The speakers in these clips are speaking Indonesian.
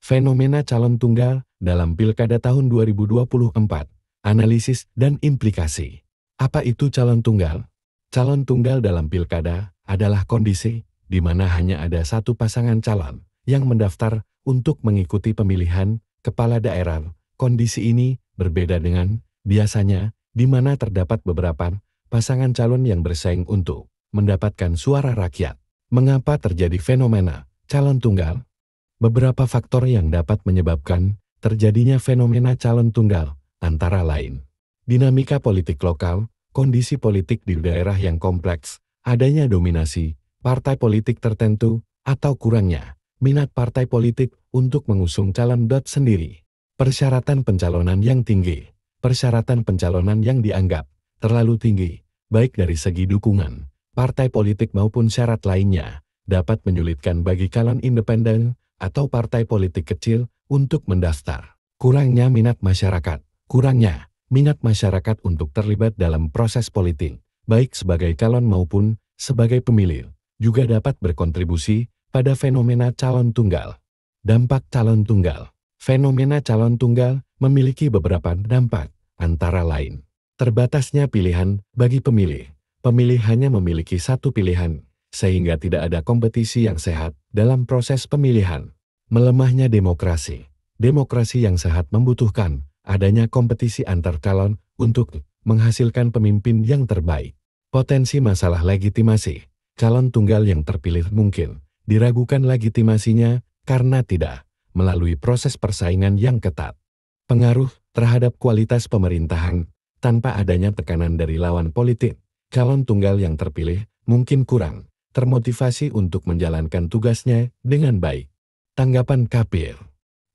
Fenomena calon tunggal dalam Pilkada tahun 2024, analisis dan implikasi. Apa itu calon tunggal? Calon tunggal dalam Pilkada adalah kondisi di mana hanya ada satu pasangan calon yang mendaftar untuk mengikuti pemilihan kepala daerah. Kondisi ini berbeda dengan biasanya di mana terdapat beberapa pasangan calon yang bersaing untuk mendapatkan suara rakyat. Mengapa terjadi fenomena calon tunggal? Beberapa faktor yang dapat menyebabkan terjadinya fenomena calon tunggal, antara lain dinamika politik lokal, kondisi politik di daerah yang kompleks, adanya dominasi partai politik tertentu, atau kurangnya minat partai politik untuk mengusung calon sendiri. Persyaratan pencalonan yang tinggi. Persyaratan pencalonan yang dianggap terlalu tinggi, baik dari segi dukungan partai politik maupun syarat lainnya, dapat menyulitkan bagi calon independen atau partai politik kecil untuk mendaftar. Kurangnya minat masyarakat. Kurangnya minat masyarakat untuk terlibat dalam proses politik, baik sebagai calon maupun sebagai pemilih, juga dapat berkontribusi pada fenomena calon tunggal. Dampak calon tunggal. Fenomena calon tunggal memiliki beberapa dampak, antara lain terbatasnya pilihan bagi pemilih. Pemilih hanya memiliki satu pilihan, sehingga tidak ada kompetisi yang sehat dalam proses pemilihan. Melemahnya demokrasi. Demokrasi yang sehat membutuhkan adanya kompetisi antar calon untuk menghasilkan pemimpin yang terbaik. Potensi masalah legitimasi. Calon tunggal yang terpilih mungkin diragukan legitimasinya karena tidak melalui proses persaingan yang ketat. Pengaruh terhadap kualitas pemerintahan. Tanpa adanya tekanan dari lawan politik, calon tunggal yang terpilih mungkin kurang termotivasi untuk menjalankan tugasnya dengan baik. Tanggapan KPU.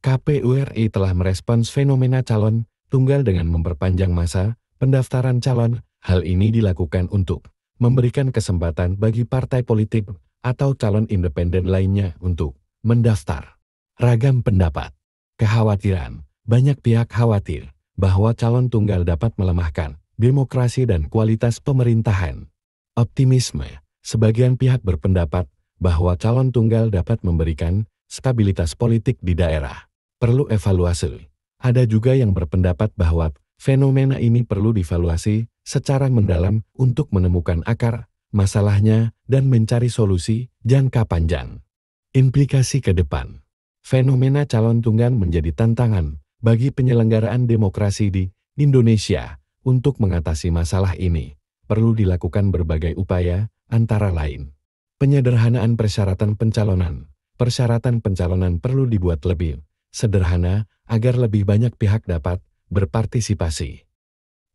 KPU RI telah merespons fenomena calon tunggal dengan memperpanjang masa pendaftaran calon. Hal ini dilakukan untuk memberikan kesempatan bagi partai politik atau calon independen lainnya untuk mendaftar. Ragam pendapat. Kekhawatiran. Banyak pihak khawatir bahwa calon tunggal dapat melemahkan demokrasi dan kualitas pemerintahan. Optimisme. Sebagian pihak berpendapat bahwa calon tunggal dapat memberikan stabilitas politik di daerah. Perlu evaluasi. Ada juga yang berpendapat bahwa fenomena ini perlu dievaluasi secara mendalam untuk menemukan akar masalahnya dan mencari solusi jangka panjang. Implikasi ke depan. Fenomena calon tunggal menjadi tantangan bagi penyelenggaraan demokrasi di Indonesia. Untuk mengatasi masalah ini, perlu dilakukan berbagai upaya, antara lain penyederhanaan persyaratan pencalonan. Persyaratan pencalonan perlu dibuat lebih sederhana agar lebih banyak pihak dapat berpartisipasi.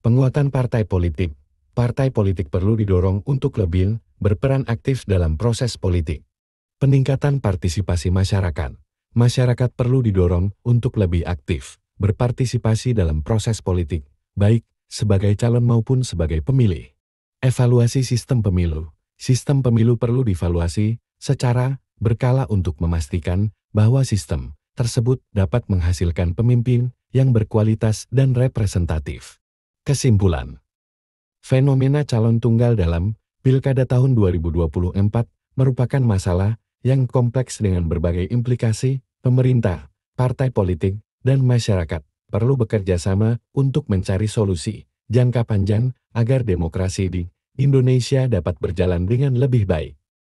Penguatan partai politik. Partai politik perlu didorong untuk lebih berperan aktif dalam proses politik. Peningkatan partisipasi masyarakat. Masyarakat perlu didorong untuk lebih aktif berpartisipasi dalam proses politik, baik sebagai calon maupun sebagai pemilih. Evaluasi sistem pemilu. Sistem pemilu perlu dievaluasi secara berkala untuk memastikan bahwa sistem tersebut dapat menghasilkan pemimpin yang berkualitas dan representatif. Kesimpulan. Fenomena calon tunggal dalam Pilkada tahun 2024 merupakan masalah yang kompleks dengan berbagai implikasi. Pemerintah, partai politik, dan masyarakat perlu bekerja sama untuk mencari solusi jangka panjang agar demokrasi di Indonesia dapat berjalan dengan lebih baik.